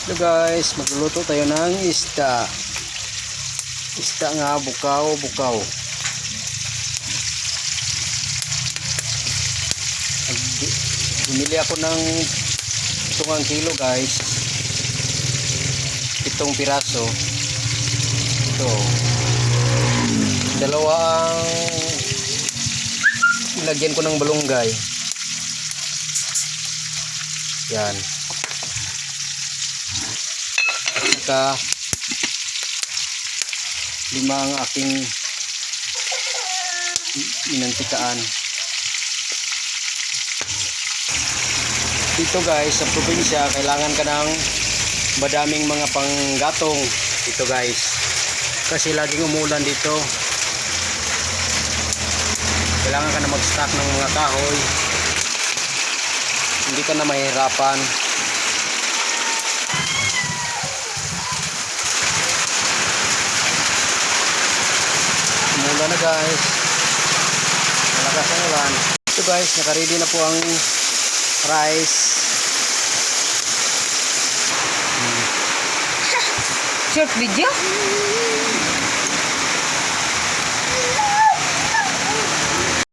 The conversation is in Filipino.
So guys, magluluto tayo ng isda. Isda nga, bukaw-bukaw. Bumili ako ng 7 kilo guys. 7 piraso. Ito. Dalawang ilagyan ko ng balunggay. Yan. At saka 5 ang aking minantikaan. Dito guys, sa probinsya, kailangan ka ng madaming mga panggatong. Dito guys. Kasi laging umulan dito. Kailangan ka na mag-stock ng mga kahoy. Hindi ka na mahirapan. Umulan na guys. Malakas ang ulan. Ito guys, nakaready na po ang rice. Short video?